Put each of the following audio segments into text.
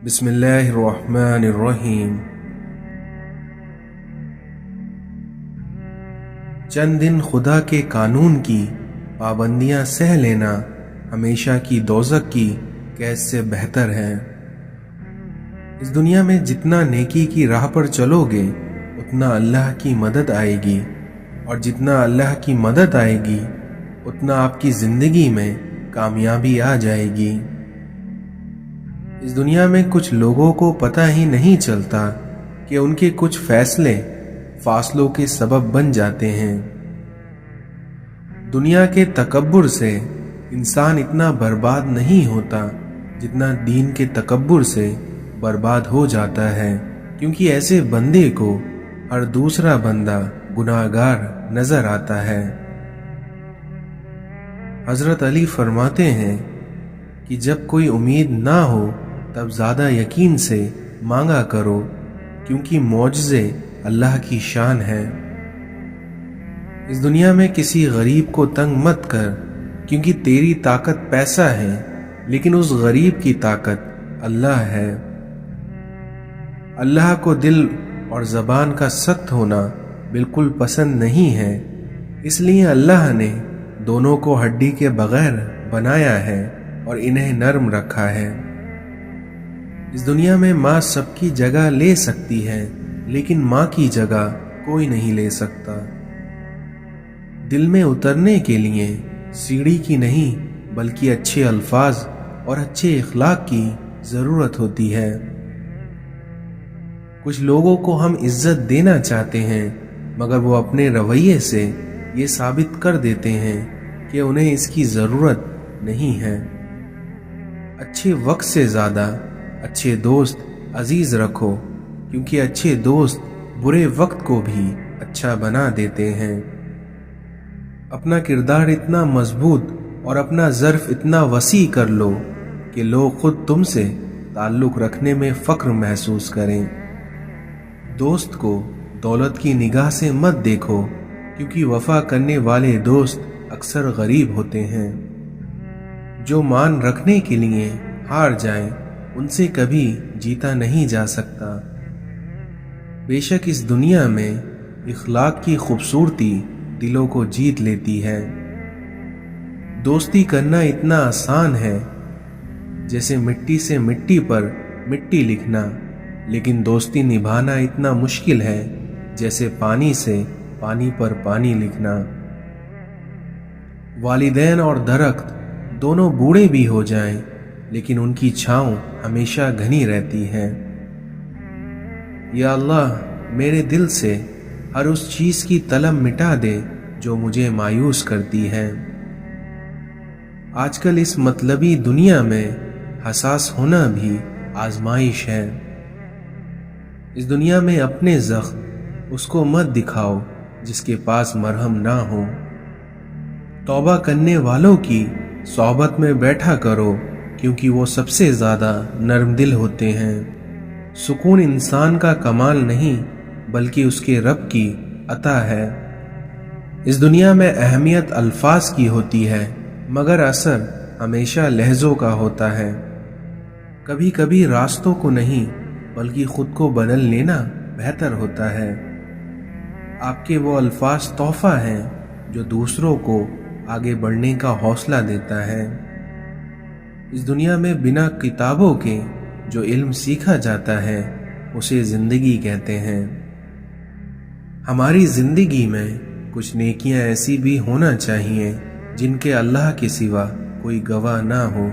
بسم اللہ الرحمن الرحیم۔ چند دن خدا کے قانون کی پابندیاں سہ لینا ہمیشہ کی دوزخ کی قید سے بہتر ہے۔ اس دنیا میں جتنا نیکی کی راہ پر چلو گے اتنا اللہ کی مدد آئے گی، اور جتنا اللہ کی مدد آئے گی اتنا آپ کی زندگی میں کامیابی آ جائے گی۔ اس دنیا میں کچھ لوگوں کو پتہ ہی نہیں چلتا کہ ان کے کچھ فیصلے فاصلوں کے سبب بن جاتے ہیں۔ دنیا کے تکبر سے انسان اتنا برباد نہیں ہوتا جتنا دین کے تکبر سے برباد ہو جاتا ہے، کیونکہ ایسے بندے کو ہر دوسرا بندہ گناہگار نظر آتا ہے۔ حضرت علی فرماتے ہیں کہ جب کوئی امید نہ ہو تب زیادہ یقین سے مانگا کرو، کیونکہ معجزے اللہ کی شان ہے۔ اس دنیا میں کسی غریب کو تنگ مت کر، کیونکہ تیری طاقت پیسہ ہے لیکن اس غریب کی طاقت اللہ ہے۔ اللہ کو دل اور زبان کا سخت ہونا بالکل پسند نہیں ہے، اس لیے اللہ نے دونوں کو ہڈی کے بغیر بنایا ہے اور انہیں نرم رکھا ہے۔ اس دنیا میں ماں سب کی جگہ لے سکتی ہے لیکن ماں کی جگہ کوئی نہیں لے سکتا۔ دل میں اترنے کے لیے سیڑھی کی نہیں بلکہ اچھے الفاظ اور اچھے اخلاق کی ضرورت ہوتی ہے۔ کچھ لوگوں کو ہم عزت دینا چاہتے ہیں مگر وہ اپنے رویے سے یہ ثابت کر دیتے ہیں کہ انہیں اس کی ضرورت نہیں ہے۔ اچھے وقت سے زیادہ اچھے دوست عزیز رکھو، کیونکہ اچھے دوست برے وقت کو بھی اچھا بنا دیتے ہیں۔ اپنا کردار اتنا مضبوط اور اپنا ظرف اتنا وسیع کر لو کہ لوگ خود تم سے تعلق رکھنے میں فخر محسوس کریں۔ دوست کو دولت کی نگاہ سے مت دیکھو، کیونکہ وفا کرنے والے دوست اکثر غریب ہوتے ہیں۔ جو مان رکھنے کے لیے ہار جائیں ان سے کبھی جیتا نہیں جا سکتا۔ بے شک اس دنیا میں اخلاق کی خوبصورتی دلوں کو جیت لیتی ہے۔ دوستی کرنا اتنا آسان ہے جیسے مٹی سے مٹی پر مٹی لکھنا، لیکن دوستی نبھانا اتنا مشکل ہے جیسے پانی سے پانی پر پانی لکھنا۔ والدین اور درخت دونوں بوڑھے بھی ہو جائیں لیکن ان کی چھاؤں ہمیشہ گھنی رہتی ہے۔ یا اللہ میرے دل سے ہر اس چیز کی طلب مٹا دے جو مجھے مایوس کرتی ہے۔ آج کل اس مطلبی دنیا میں حساس ہونا بھی آزمائش ہے۔ اس دنیا میں اپنے زخم اس کو مت دکھاؤ جس کے پاس مرہم نہ ہو۔ توبہ کرنے والوں کی صحبت میں بیٹھا کرو، کیونکہ وہ سب سے زیادہ نرم دل ہوتے ہیں۔ سکون انسان کا کمال نہیں بلکہ اس کے رب کی عطا ہے۔ اس دنیا میں اہمیت الفاظ کی ہوتی ہے مگر اثر ہمیشہ لہجوں کا ہوتا ہے۔ کبھی کبھی راستوں کو نہیں بلکہ خود کو بدل لینا بہتر ہوتا ہے۔ آپ کے وہ الفاظ تحفہ ہیں جو دوسروں کو آگے بڑھنے کا حوصلہ دیتا ہے۔ اس دنیا میں بنا کتابوں کے جو علم سیکھا جاتا ہے اسے زندگی کہتے ہیں۔ ہماری زندگی میں کچھ نیکیاں ایسی بھی ہونا چاہیے جن کے اللہ کے سوا کوئی گواہ نہ ہو۔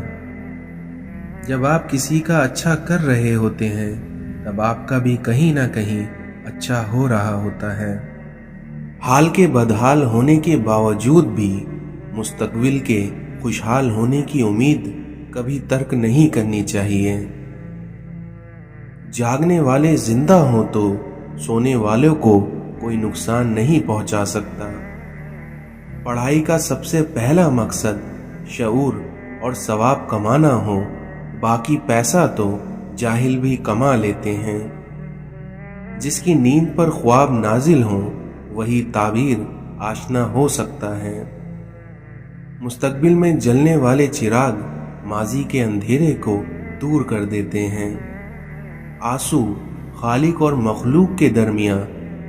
جب آپ کسی کا اچھا کر رہے ہوتے ہیں تب آپ کا بھی کہیں نہ کہیں اچھا ہو رہا ہوتا ہے۔ حال کے بدحال ہونے کے باوجود بھی مستقبل کے خوشحال ہونے کی امید کبھی ترک نہیں کرنی چاہیے۔ جاگنے والے زندہ ہوں تو سونے والوں کو کوئی نقصان نہیں پہنچا سکتا۔ پڑھائی کا سب سے پہلا مقصد شعور اور ثواب کمانا ہو، باقی پیسہ تو جاہل بھی کما لیتے ہیں۔ جس کی نیند پر خواب نازل ہوں وہی تعبیر آشنا ہو سکتا ہے۔ مستقبل میں جلنے والے چراغ ماضی کے اندھیرے کو دور کر دیتے ہیں۔ آنسو خالق اور مخلوق کے درمیان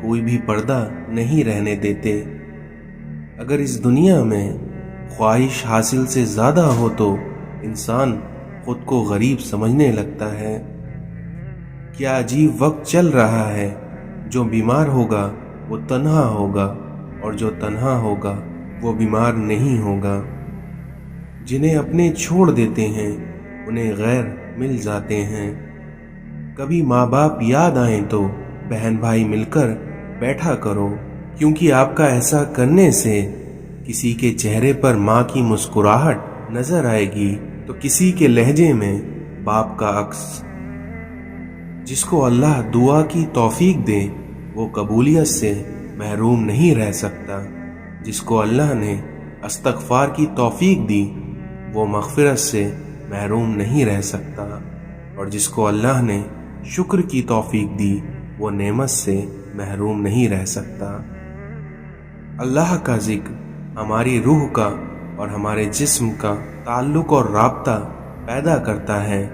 کوئی بھی پردہ نہیں رہنے دیتے۔ اگر اس دنیا میں خواہش حاصل سے زیادہ ہو تو انسان خود کو غریب سمجھنے لگتا ہے۔ کیا عجیب وقت چل رہا ہے، جو بیمار ہوگا وہ تنہا ہوگا اور جو تنہا ہوگا وہ بیمار نہیں ہوگا۔ جنہیں اپنے چھوڑ دیتے ہیں انہیں غیر مل جاتے ہیں۔ کبھی ماں باپ یاد آئیں تو بہن بھائی مل کر بیٹھا کرو، کیونکہ آپ کا ایسا کرنے سے کسی کے چہرے پر ماں کی مسکراہٹ نظر آئے گی تو کسی کے لہجے میں باپ کا عکس۔ جس کو اللہ دعا کی توفیق دے وہ قبولیت سے محروم نہیں رہ سکتا۔ جس کو اللہ نے استغفار کی توفیق دی وہ مغفرت سے محروم نہیں رہ سکتا، اور جس کو اللہ نے شکر کی توفیق دی وہ نعمت سے محروم نہیں رہ سکتا۔ اللہ کا ذکر ہماری روح کا اور ہمارے جسم کا تعلق اور رابطہ پیدا کرتا ہے،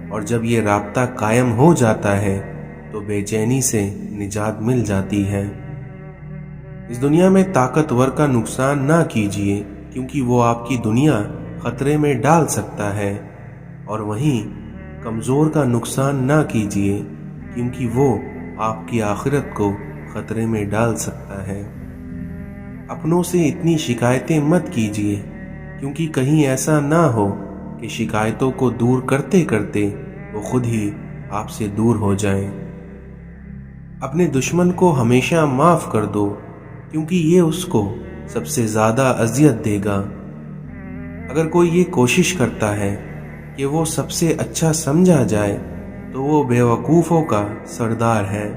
اور جب یہ رابطہ قائم ہو جاتا ہے تو بے چینی سے نجات مل جاتی ہے۔ اس دنیا میں طاقتور کا نقصان نہ کیجیے، کیونکہ وہ آپ کی دنیا خطرے میں ڈال سکتا ہے، اور وہیں کمزور کا نقصان نہ کیجیے، کیونکہ وہ آپ کی آخرت کو خطرے میں ڈال سکتا ہے۔ اپنوں سے اتنی شکایتیں مت کیجیے، کیونکہ کہیں ایسا نہ ہو کہ شکایتوں کو دور کرتے کرتے وہ خود ہی آپ سے دور ہو جائیں۔ اپنے دشمن کو ہمیشہ معاف کر دو، کیونکہ یہ اس کو سب سے زیادہ اذیت دے گا۔ اگر کوئی یہ کوشش کرتا ہے کہ وہ سب سے اچھا سمجھا جائے تو وہ بے وقوفوں کا سردار ہے۔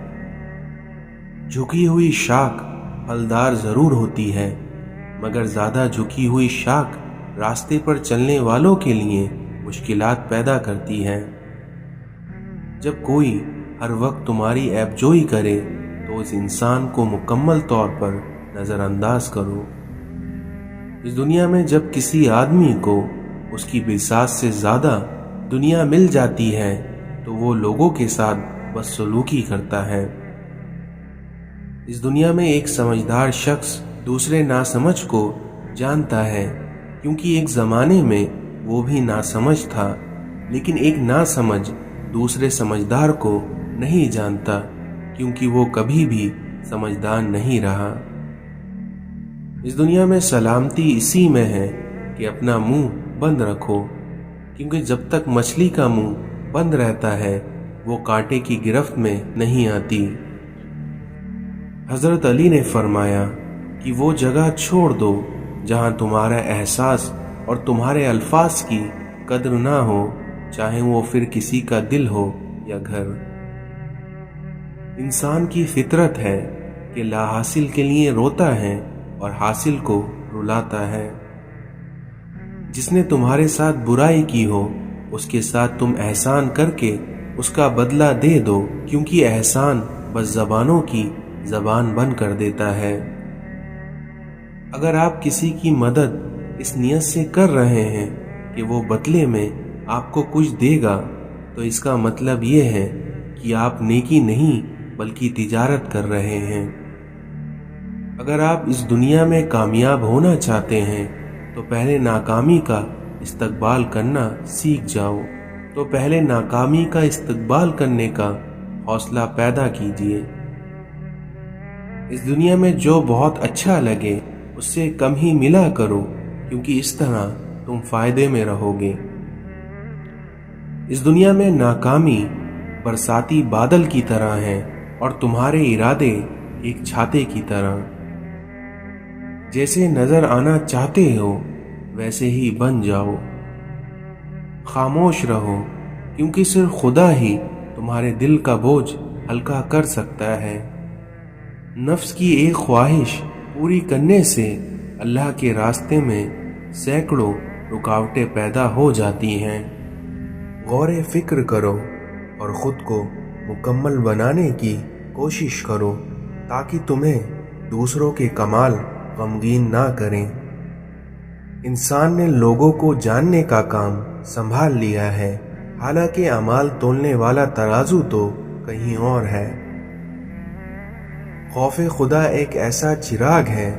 جھکی ہوئی شاخ پھلدار ضرور ہوتی ہے، مگر زیادہ جھکی ہوئی شاخ راستے پر چلنے والوں کے لیے مشکلات پیدا کرتی ہے۔ جب کوئی ہر وقت تمہاری عیب جوئی کرے تو اس انسان کو مکمل طور پر نظر انداز کرو۔ اس دنیا میں جب کسی آدمی کو اس کی بساط سے زیادہ دنیا مل جاتی ہے تو وہ لوگوں کے ساتھ بدسلوکی کرتا ہے۔ اس دنیا میں ایک سمجھدار شخص دوسرے ناسمجھ کو جانتا ہے، کیونکہ ایک زمانے میں وہ بھی ناسمجھ تھا، لیکن ایک ناسمجھ دوسرے سمجھدار کو نہیں جانتا، کیونکہ وہ کبھی بھی سمجھدار نہیں رہا۔ اس دنیا میں سلامتی اسی میں ہے کہ اپنا منہ بند رکھو، کیونکہ جب تک مچھلی کا منہ بند رہتا ہے وہ کانٹے کی گرفت میں نہیں آتی۔ حضرت علی نے فرمایا کہ وہ جگہ چھوڑ دو جہاں تمہارا احساس اور تمہارے الفاظ کی قدر نہ ہو، چاہے وہ پھر کسی کا دل ہو یا گھر۔ انسان کی فطرت ہے کہ لا حاصل کے لیے روتا ہے اور حاصل کو رلاتا ہے۔ جس نے تمہارے ساتھ برائی کی ہو اس کے ساتھ تم احسان کر کے اس کا بدلہ دے دو، کیونکہ احسان بس زبانوں کی زبان بند کر دیتا ہے۔ اگر آپ کسی کی مدد اس نیت سے کر رہے ہیں کہ وہ بدلے میں آپ کو کچھ دے گا تو اس کا مطلب یہ ہے کہ آپ نیکی نہیں بلکہ تجارت کر رہے ہیں۔ اگر آپ اس دنیا میں کامیاب ہونا چاہتے ہیں تو پہلے ناکامی کا استقبال کرنا سیکھ جاؤ، تو پہلے ناکامی کا استقبال کرنے کا حوصلہ پیدا کیجیے۔ اس دنیا میں جو بہت اچھا لگے اس سے کم ہی ملا کرو، کیونکہ اس طرح تم فائدے میں رہو گے۔ اس دنیا میں ناکامی برساتی بادل کی طرح ہے اور تمہارے ارادے ایک چھاتے کی طرح۔ جیسے نظر آنا چاہتے ہو ویسے ہی بن جاؤ۔ خاموش رہو، کیونکہ صرف خدا ہی تمہارے دل کا بوجھ ہلکا کر سکتا ہے۔ نفس کی ایک خواہش پوری کرنے سے اللہ کے راستے میں سینکڑوں رکاوٹیں پیدا ہو جاتی ہیں۔ غور فکر کرو اور خود کو مکمل بنانے کی کوشش کرو، تاکہ تمہیں دوسروں کے کمال غمگین نہ کریں۔ انسان نے لوگوں کو جاننے کا کام سنبھال لیا ہے، حالانکہ اعمال تولنے والا ترازو تو کہیں اور ہے۔ خوف خدا ایک ایسا چراغ ہے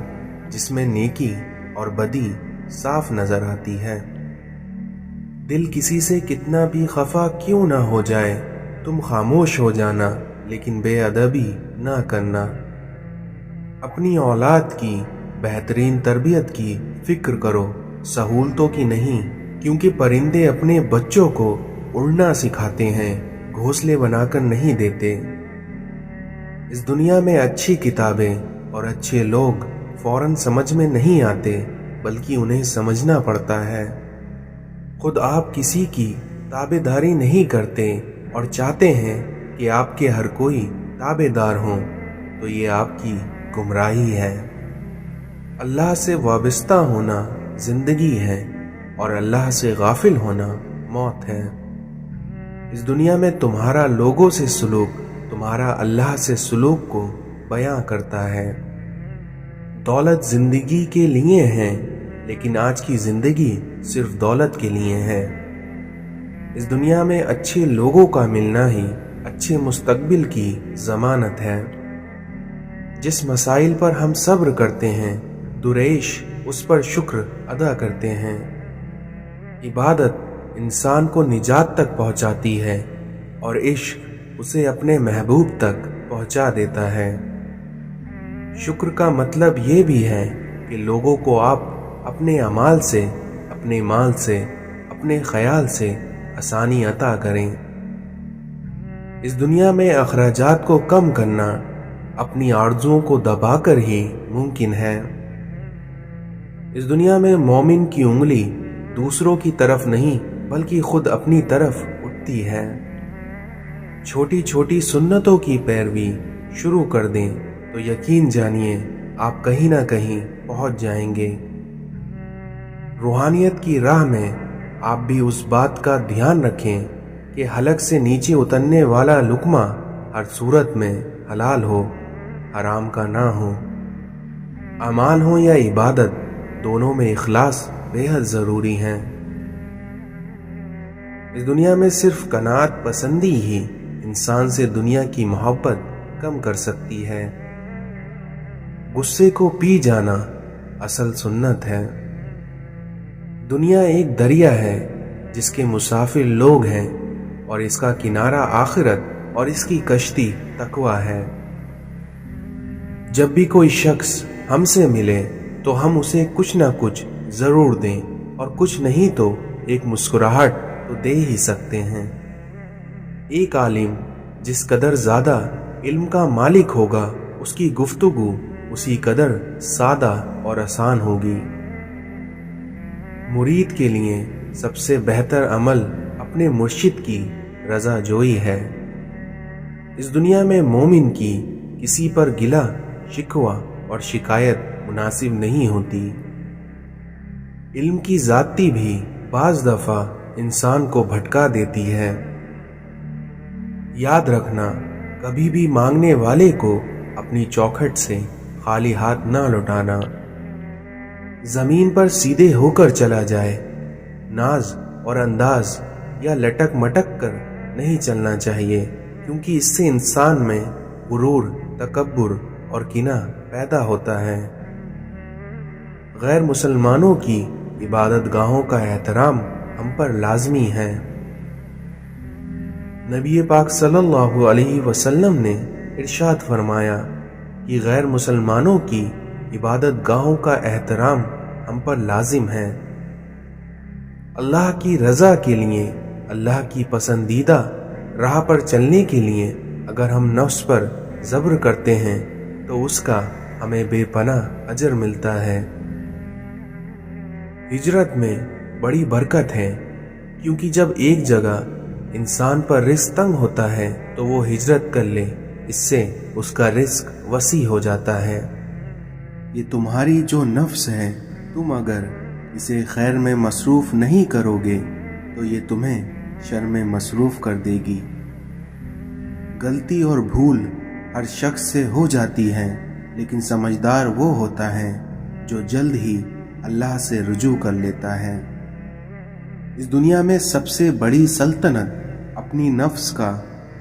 جس میں نیکی اور بدی صاف نظر آتی ہے۔ دل کسی سے کتنا بھی خفا کیوں نہ ہو جائے، تم خاموش ہو جانا لیکن بے ادبی نہ کرنا۔ اپنی اولاد کی بہترین تربیت کی فکر کرو، سہولتوں کی نہیں، کیونکہ پرندے اپنے بچوں کو اڑنا سکھاتے ہیں، گھونسلے بنا کر نہیں دیتے۔ اس دنیا میں اچھی کتابیں اور اچھے لوگ فوراً سمجھ میں نہیں آتے، بلکہ انہیں سمجھنا پڑتا ہے۔ خود آپ کسی کی تابع داری نہیں کرتے اور چاہتے ہیں کہ آپ کے ہر کوئی تابع دار ہوں، تو یہ آپ کی گمراہی ہے۔ اللہ سے وابستہ ہونا زندگی ہے اور اللہ سے غافل ہونا موت ہے۔ اس دنیا میں تمہارا لوگوں سے سلوک تمہارا اللہ سے سلوک کو بیان کرتا ہے۔ دولت زندگی کے لیے ہے، لیکن آج کی زندگی صرف دولت کے لیے ہے۔ اس دنیا میں اچھے لوگوں کا ملنا ہی اچھے مستقبل کی ضمانت ہے۔ جس مسائل پر ہم صبر کرتے ہیں، دریش اس پر شکر ادا کرتے ہیں۔ عبادت انسان کو نجات تک پہنچاتی ہے اور عشق اسے اپنے محبوب تک پہنچا دیتا ہے۔ شکر کا مطلب یہ بھی ہے کہ لوگوں کو آپ اپنے اعمال سے، اپنے مال سے، اپنے خیال سے آسانی عطا کریں۔ اس دنیا میں اخراجات کو کم کرنا اپنی آرزوؤں کو دبا کر ہی ممکن ہے۔ اس دنیا میں مومن کی انگلی دوسروں کی طرف نہیں بلکہ خود اپنی طرف اٹھتی ہے۔ چھوٹی چھوٹی سنتوں کی پیروی شروع کر دیں تو یقین جانیے آپ کہیں نہ کہیں پہنچ جائیں گے۔ روحانیت کی راہ میں آپ بھی اس بات کا دھیان رکھیں کہ حلق سے نیچے اترنے والا لقمہ ہر صورت میں حلال ہو، حرام کا نہ ہو۔ اعمال ہو یا عبادت، دونوں میں اخلاص بے حد ضروری ہے۔ اس دنیا میں صرف قناعت پسندی ہی انسان سے دنیا کی محبت کم کر سکتی ہے۔ غصے کو پی جانا اصل سنت ہے۔ دنیا ایک دریا ہے جس کے مسافر لوگ ہیں اور اس کا کنارہ آخرت اور اس کی کشتی تقوی ہے۔ جب بھی کوئی شخص ہم سے ملے تو ہم اسے کچھ نہ کچھ ضرور دیں، اور کچھ نہیں تو ایک مسکراہٹ تو دے ہی سکتے ہیں۔ ایک عالم جس قدر زیادہ علم کا مالک ہوگا، اس کی گفتگو اسی قدر سادہ اور آسان ہوگی۔ مرید کے لیے سب سے بہتر عمل اپنے مرشد کی رضا جوئی ہے۔ اس دنیا میں مومن کی کسی پر گلہ شکوہ اور شکایت مناسب نہیں ہوتی۔ علم کی زیادتی بھی بعض دفعہ انسان کو بھٹکا دیتی ہے۔ یاد رکھنا، کبھی بھی مانگنے والے کو اپنی چوکھٹ سے خالی ہاتھ نہ لوٹانا۔ زمین پر سیدھے ہو کر چلا جائے، ناز اور انداز یا لٹک مٹک کر نہیں چلنا چاہیے، کیونکہ اس سے انسان میں غرور، تکبر اور کینہ پیدا ہوتا ہے۔ غیر مسلمانوں کی عبادت گاہوں کا احترام ہم پر لازمی ہے۔ نبی پاک صلی اللہ علیہ وسلم نے ارشاد فرمایا کہ غیر مسلمانوں کی عبادت گاہوں کا احترام ہم پر لازم ہے۔ اللہ کی رضا کے لیے، اللہ کی پسندیدہ راہ پر چلنے کے لیے اگر ہم نفس پر صبر کرتے ہیں تو اس کا ہمیں بے پناہ اجر ملتا ہے۔ ہجرت میں بڑی برکت ہے، کیونکہ جب ایک جگہ انسان پر رزق تنگ ہوتا ہے تو وہ ہجرت کر لے، اس سے اس کا رزق وسیع ہو جاتا ہے۔ یہ تمہاری جو نفس ہے، تم اگر اسے خیر میں مصروف نہیں کرو گے تو یہ تمہیں شر میں مصروف کر دے گی۔ غلطی اور بھول ہر شخص سے ہو جاتی ہے، لیکن سمجھدار وہ ہوتا ہے جو جلد ہی اللہ سے رجوع کر لیتا ہے۔ اس دنیا میں سب سے بڑی سلطنت اپنی نفس کا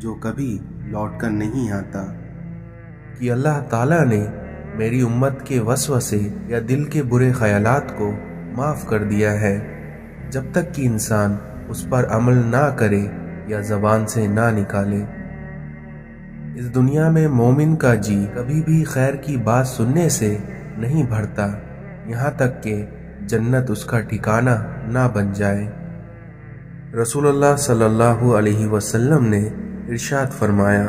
جو کبھی لوٹ کر نہیں آتا، کہ اللہ تعالیٰ نے میری امت کے وسوسے یا دل کے برے خیالات کو معاف کر دیا ہے، جب تک کہ انسان اس پر عمل نہ کرے یا زبان سے نہ نکالے۔ اس دنیا میں مومن کا جی کبھی بھی خیر کی بات سننے سے نہیں بھرتا، یہاں تک کہ جنت اس کا ٹھکانہ نہ بن جائے۔ رسول اللہ صلی اللہ علیہ وسلم نے ارشاد فرمایا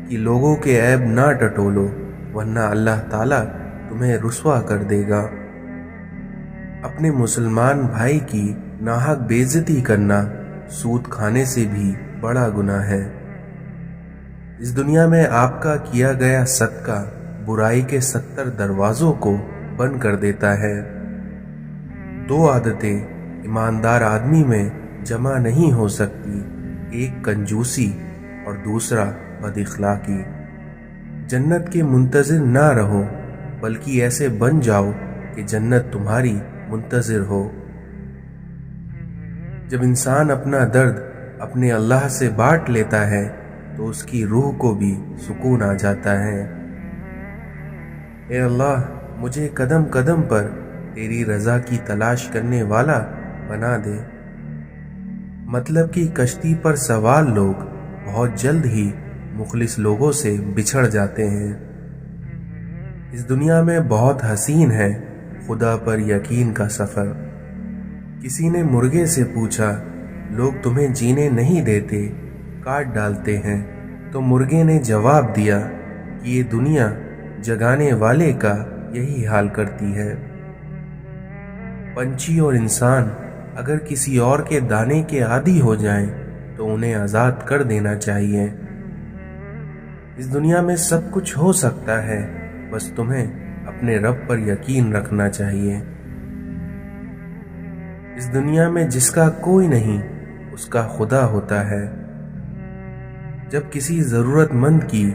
کہ لوگوں کے عیب نہ ٹٹولو ورنہ اللہ تعالیٰ تمہیں رسوا کر دے گا۔ اپنے مسلمان بھائی کی ناحق بے عزتی کرنا سود کھانے سے بھی بڑا گناہ ہے۔ اس دنیا میں آپ کا کیا گیا صدقہ برائی کے 70 دروازوں کو بند کر دیتا ہے۔ 2 عادتیں ایماندار آدمی میں جمع نہیں ہو سکتی، ایک کنجوسی اور دوسرا بد اخلاقی۔ جنت کے منتظر نہ رہو بلکہ ایسے بن جاؤ کہ جنت تمہاری منتظر ہو۔ جب انسان اپنا درد اپنے اللہ سے بانٹ لیتا ہے تو اس کی روح کو بھی سکون آ جاتا ہے۔ اے اللہ، مجھے قدم قدم پر تیری رضا کی تلاش کرنے والا بنا دے۔ مطلب کہ کشتی پر سوار لوگ بہت جلد ہی مخلص لوگوں سے بچھڑ جاتے ہیں۔ اس دنیا میں بہت حسین ہے خدا پر یقین کا سفر۔ کسی نے مرغے سے پوچھا، لوگ تمہیں جینے نہیں دیتے، کاٹ ڈالتے ہیں؟ تو مرغے نے جواب دیا کہ یہ دنیا جگانے والے کا یہی حال کرتی ہے۔ پنچھی اور انسان اگر کسی اور کے دانے کے عادی ہو جائیں تو انہیں آزاد کر دینا چاہیے۔ اس دنیا میں سب کچھ ہو سکتا ہے، بس تمہیں اپنے رب پر یقین رکھنا چاہیے۔ اس دنیا میں جس کا کوئی نہیں اس کا خدا ہوتا ہے۔ جب کسی ضرورت مند کی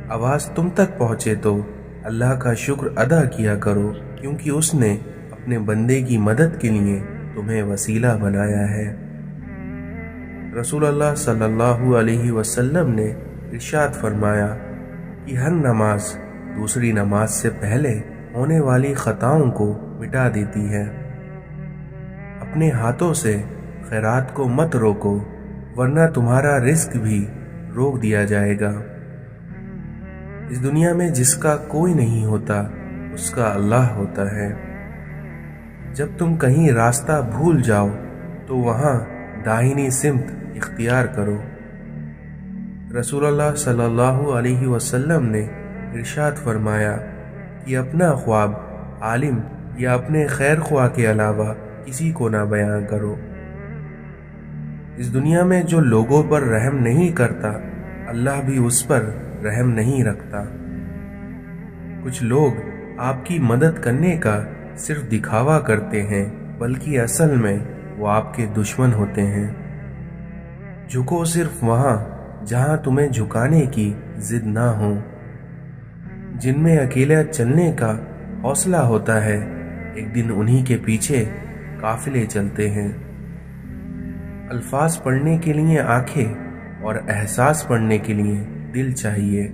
آواز تم تک پہنچے تو اللہ کا شکر ادا کیا کرو، کیونکہ اس نے اپنے بندے کی مدد کے لیے تمہیں وسیلہ بنایا ہے۔ رسول اللہ صلی اللہ علیہ وسلم نے ارشاد فرمایا کہ ہر نماز دوسری نماز سے پہلے ہونے والی خطاؤں کو مٹا دیتی ہے۔ اپنے ہاتھوں سے خیرات کو مت روکو ورنہ تمہارا رزق بھی روک دیا جائے گا۔ اس دنیا میں جس کا کوئی نہیں ہوتا اس کا اللہ ہوتا ہے۔ جب تم کہیں راستہ بھول جاؤ تو وہاں داہنی سمت اختیار کرو۔ رسول اللہ صلی اللہ علیہ وسلم نے ارشاد فرمایا کہ اپنا خواب عالم یا اپنے خیر خواہ کے علاوہ کسی کو نہ بیان کرو۔ اس دنیا میں جو لوگوں پر رحم نہیں کرتا اللہ بھی اس پر رحم نہیں رکھتا۔ کچھ لوگ آپ کی مدد کرنے کا صرف دکھاوا کرتے ہیں بلکہ اصل میں وہ آپ کے دشمن ہوتے ہیں۔ جھکو صرف وہاں جہاں تمہیں جھکانے کی ضد نہ ہو۔ جن میں اکیلا چلنے کا حوصلہ ہوتا ہے ایک دن انہی کے پیچھے قافلے چلتے ہیں۔ الفاظ پڑھنے کے لیے آنکھیں اور احساس پڑھنے کے لیے دل چاہیے۔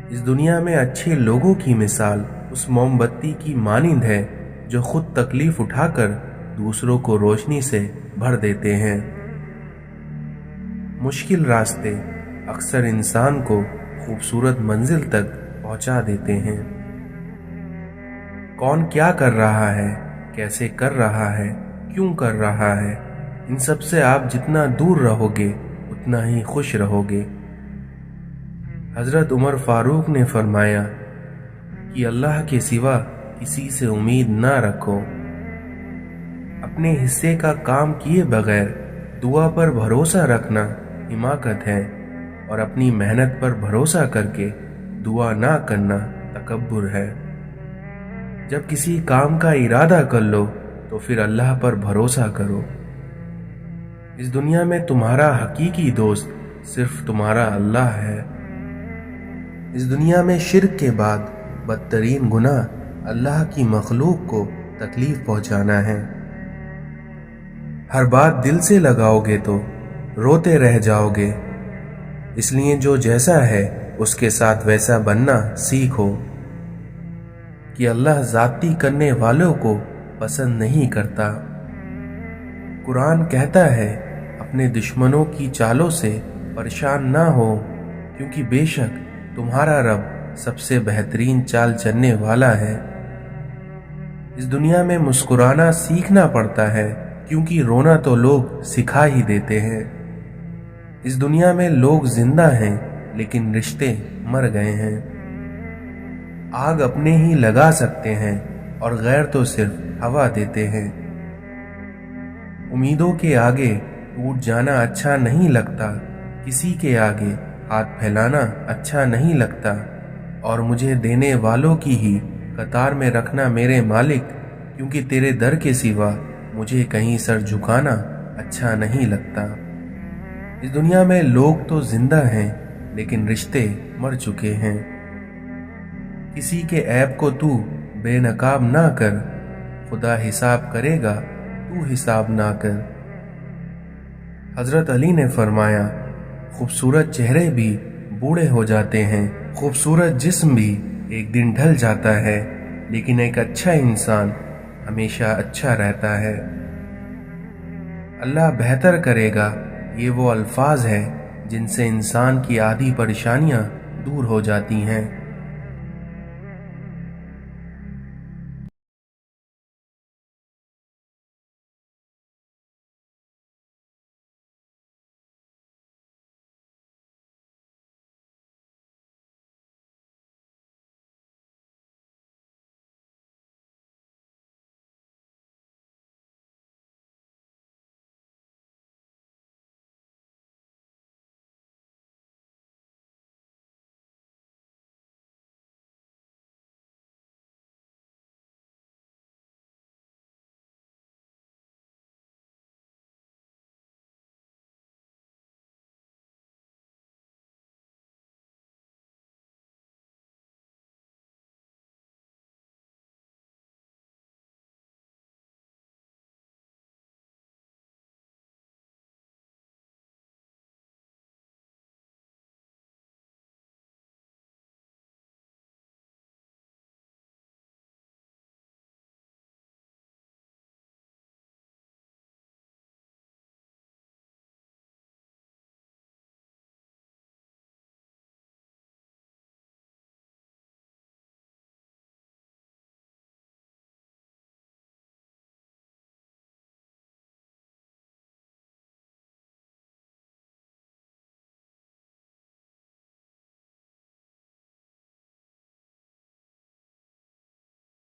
اس دنیا میں اچھے لوگوں کی مثال اس موم بتی کی مانند ہے جو خود تکلیف اٹھا کر دوسروں کو روشنی سے بھر دیتے ہیں۔ مشکل راستے اکثر انسان کو خوبصورت منزل تک پہنچا دیتے ہیں۔ کون کیا کر رہا ہے، کیسے کر رہا ہے، کیوں کر رہا ہے، ان سب سے آپ جتنا دور رہو گے اتنا ہی خوش رہو گے۔ حضرت عمر فاروق نے فرمایا کہ اللہ کے سوا کسی سے امید نہ رکھو۔ اپنے حصے کا کام کیے بغیر دعا پر بھروسہ رکھنا حماقت ہے اور اپنی محنت پر بھروسہ کر کے دعا نہ کرنا تکبر ہے۔ جب کسی کام کا ارادہ کر لو تو پھر اللہ پر بھروسہ کرو۔ اس دنیا میں تمہارا حقیقی دوست صرف تمہارا اللہ ہے۔ اس دنیا میں شرک کے بعد بدترین گناہ اللہ کی مخلوق کو تکلیف پہنچانا ہے۔ ہر بات دل سے لگاؤ گے تو روتے رہ جاؤ گے اس لیے جو جیسا ہے اس کے ساتھ ویسا بننا سیکھو کہ اللہ زیادتی کرنے والوں کو پسند نہیں کرتا۔ قرآن کہتا ہے اپنے دشمنوں کی چالوں سے پریشان نہ ہو، کیونکہ بے شک تمہارا رب سب سے بہترین چال چلنے والا ہے۔ اس دنیا میں مسکرانا سیکھنا پڑتا ہے، کیونکہ رونا تو لوگ سکھا ہی دیتے ہیں۔ اس دنیا میں لوگ زندہ ہیں لیکن رشتے مر گئے ہیں۔ آگ اپنے ہی لگا سکتے ہیں اور غیر تو صرف ہوا دیتے ہیں۔ امیدوں کے آگے ٹوٹ جانا اچھا نہیں لگتا، کسی کے آگے ہاتھ پھیلانا اچھا نہیں لگتا، اور مجھے دینے والوں کی ہی قطار میں رکھنا میرے مالک، کیونکہ تیرے در کے سوا مجھے کہیں سر جھکانا اچھا نہیں لگتا۔ اس دنیا میں لوگ تو زندہ ہیں لیکن رشتے مر چکے ہیں۔ کسی کے عیب کو تو بے نقاب نہ کر، خدا حساب کرے گا تو حساب نہ کر۔ حضرت علی نے فرمایا خوبصورت چہرے بھی بوڑھے ہو جاتے ہیں، خوبصورت جسم بھی ایک دن ڈھل جاتا ہے، لیکن ایک اچھا انسان ہمیشہ اچھا رہتا ہے۔ اللہ بہتر کرے گا، یہ وہ الفاظ ہیں جن سے انسان کی آدھی پریشانیاں دور ہو جاتی ہیں۔